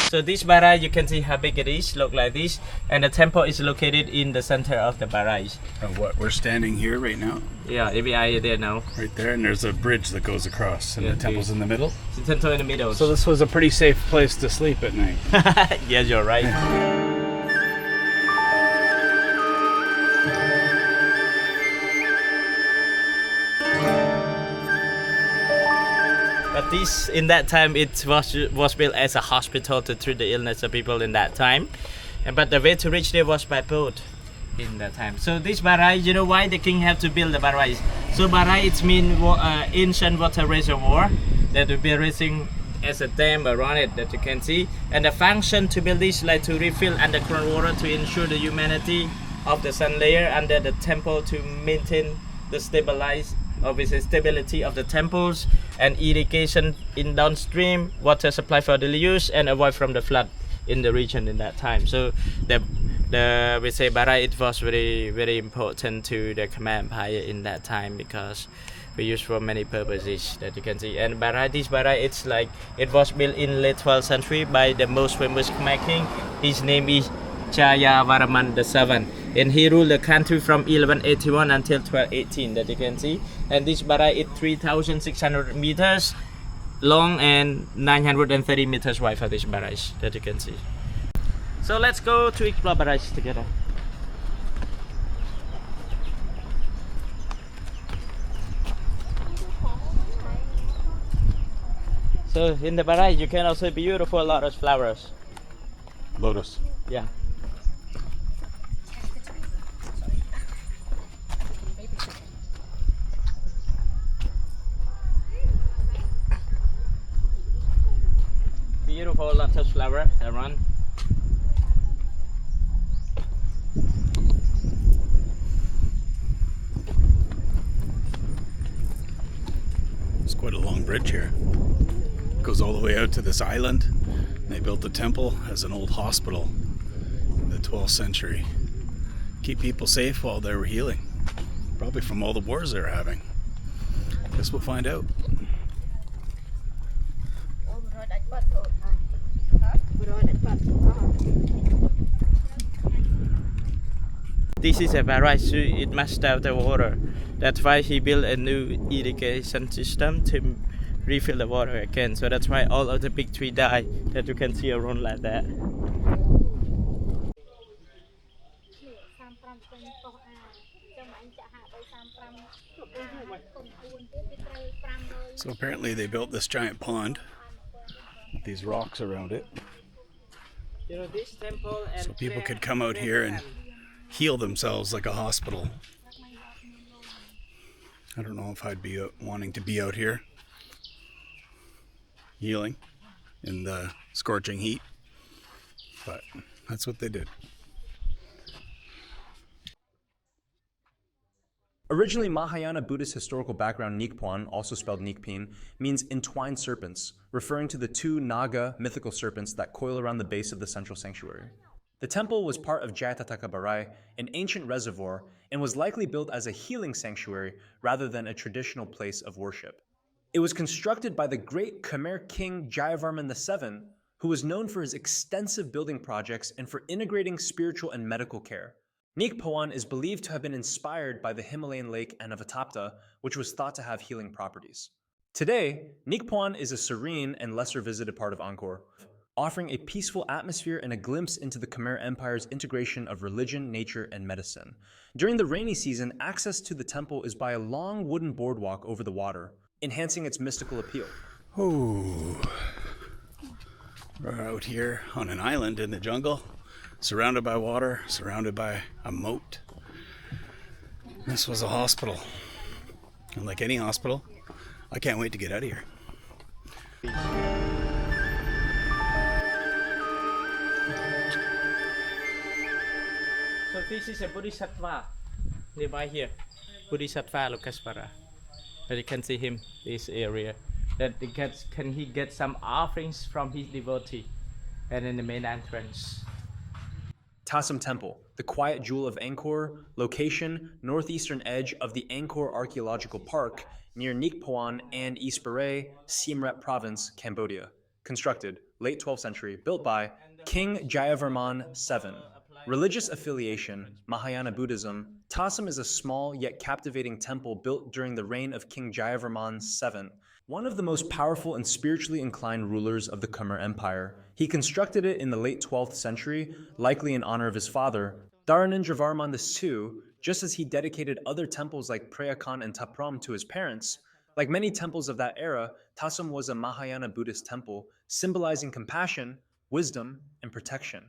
So this barai, you can see how big it is, look like this. And the temple is located in the center of the barai. We're standing here right now? Yeah, ABI there now. Right there, and there's a bridge that goes across, and the temple's in the middle? The temple in the middle. So this was a pretty safe place to sleep at night. Yes, you're right. But this, in that time, it was built as a hospital to treat the illness of people in that time. But the way to reach there was by boat in that time. So this barai, you know why the king had to build the barai? So barai, it means ancient water reservoir that will be raising as a dam around it that you can see. And the function to build this, like to refill underground water to ensure the humanity of the sun layer under the temple, to maintain the stability of the temples, and irrigation in downstream, water supply for daily use, and avoid from the flood in the region in that time. So we say barai, it was very important to the Khmer Empire in that time, because we use for many purposes that you can see. And this barai, it's like it was built in late 12th century by the most famous Khmer king. His name is Jayavarman VII, and he ruled the country from 1181 until 1218 that you can see. And this barai is 3,600 meters long and 930 meters wide for this barai that you can see. So let's go to explore barai together. So in the barai you can also beautiful lotus flowers. Lotus. Yeah. Beautiful lotus flower around. It's quite a long bridge here. It goes all the way out to this island. They built the temple as an old hospital in the 12th century. Keep people safe while they were healing. Probably from all the wars they were having. Guess we'll find out. This is a barai, so it must have the water. That's why he built a new irrigation system to refill the water again. So that's why all of the big trees die that you can see around like that. So apparently they built this giant pond with these rocks around it. You know, this temple and so people could come out here and heal themselves like a hospital. I don't know if I'd be wanting to be out here healing in the scorching heat, but that's what they did. Originally, Mahayana Buddhist historical background Neak Poan, also spelled Neak Peen, means entwined serpents, referring to the two Naga mythical serpents that coil around the base of the central sanctuary. The temple was part of Jaitataka Barai, an ancient reservoir, and was likely built as a healing sanctuary rather than a traditional place of worship. It was constructed by the great Khmer king Jayavarman VII, who was known for his extensive building projects and for integrating spiritual and medical care. Neak Poan is believed to have been inspired by the Himalayan lake Anavatapta, which was thought to have healing properties. Today, Neak Poan is a serene and lesser visited part of Angkor, offering a peaceful atmosphere and a glimpse into the Khmer Empire's integration of religion, nature, and medicine. During the rainy season, access to the temple is by a long wooden boardwalk over the water, enhancing its mystical appeal. Ooh. We're out here on an island in the jungle, surrounded by water, surrounded by a moat. This was a hospital. And like any hospital, I can't wait to get out of here. So this is a Bodhisattva nearby here. Bodhisattva Lokaspara. But you can see him, this area. That he can he get some offerings from his devotee, and in the main entrance. Som Temple, the quiet jewel of Angkor, location northeastern edge of the Angkor Archaeological Park near Neak Poan and East Baray, Siem Reap Province, Cambodia. constructed, late 12th century, built by King Jayavarman VII. Religious affiliation, Mahayana Buddhism, Tasam is a small yet captivating temple built during the reign of King Jayavarman VII, one of the most powerful and spiritually inclined rulers of the Khmer Empire. He constructed it in the late 12th century, likely in honor of his father, Dharanendravarman II, just as he dedicated other temples like Preakan and Tapram to his parents. Like many temples of that era, Tasam was a Mahayana Buddhist temple, symbolizing compassion, wisdom, and protection.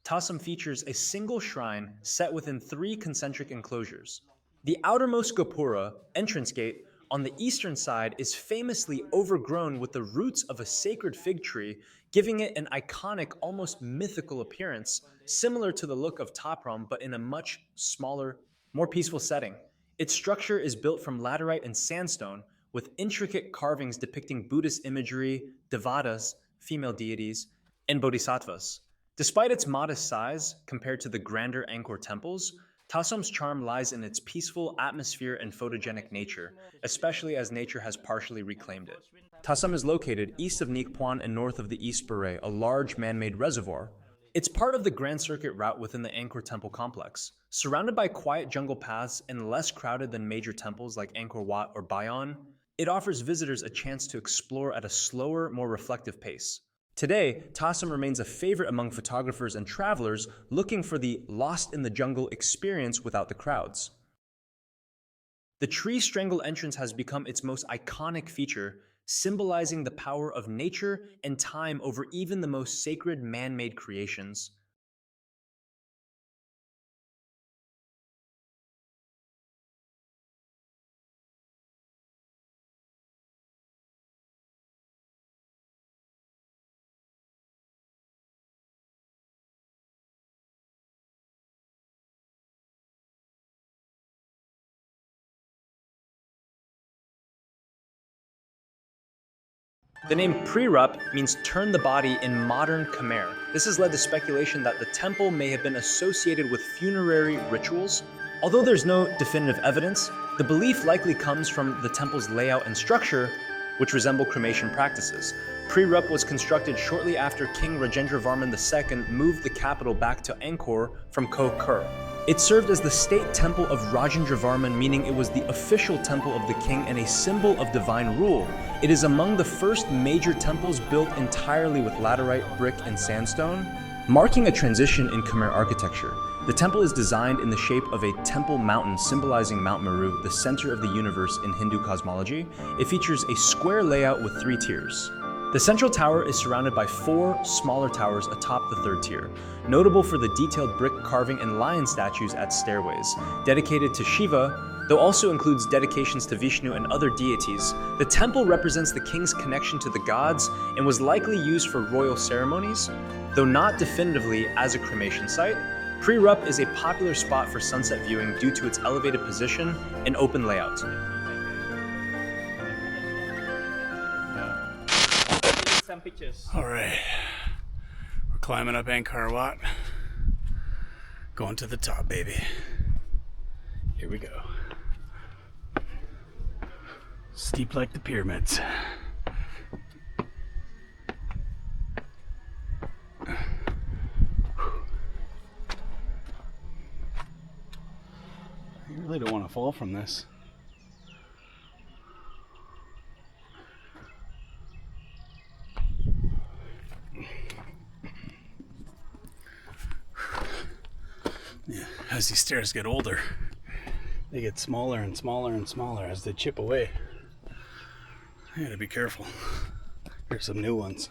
Tasam features a single shrine set within 3 concentric enclosures. The outermost gopura, entrance gate, on the eastern side is famously overgrown with the roots of a sacred fig tree, giving it an iconic, almost mythical appearance, similar to the look of Tapram but in a much smaller, more peaceful setting. Its structure is built from laterite and sandstone, with intricate carvings depicting Buddhist imagery, devatas, female deities, and bodhisattvas. Despite its modest size compared to the grander Angkor temples, Tasam's charm lies in its peaceful atmosphere and photogenic nature, especially as nature has partially reclaimed it. Tasam is located east of Neak Poan and north of the East Beret, a large man-made reservoir. It's part of the Grand Circuit route within the Angkor Temple complex. Surrounded by quiet jungle paths and less crowded than major temples like Angkor Wat or Bayon, it offers visitors a chance to explore at a slower, more reflective pace. Today, Tasam remains a favorite among photographers and travelers looking for the lost-in-the-jungle experience without the crowds. The tree-strangled entrance has become its most iconic feature, symbolizing the power of nature and time over even the most sacred man-made creations. The name Pre Rup means turn the body in modern Khmer. This has led to speculation that the temple may have been associated with funerary rituals. Although there's no definitive evidence, the belief likely comes from the temple's layout and structure, which resemble cremation practices. Pre Rup was constructed shortly after King Rajendravarman II moved the capital back to Angkor from Koh Ker. It served as the state temple of Rajendravarman, meaning it was the official temple of the king and a symbol of divine rule. It is among the first major temples built entirely with laterite, brick, and sandstone, marking a transition in Khmer architecture. The temple is designed in the shape of a temple mountain symbolizing Mount Meru, the center of the universe in Hindu cosmology. It features a square layout with 3 tiers. The central tower is surrounded by 4 smaller towers atop the 3rd tier, notable for the detailed brick carving and lion statues at stairways. Dedicated to Shiva, though also includes dedications to Vishnu and other deities, the temple represents the king's connection to the gods and was likely used for royal ceremonies, though not definitively as a cremation site. Pre Rup is a popular spot for sunset viewing due to its elevated position and open layout. Some pictures. All right, we're climbing up Angkor Wat, going to the top, baby. Here we go. Steep like the pyramids. You really don't want to fall from this. Yeah, as these stairs get older, they get smaller and smaller and smaller as they chip away. You gotta be careful. Here's some new ones.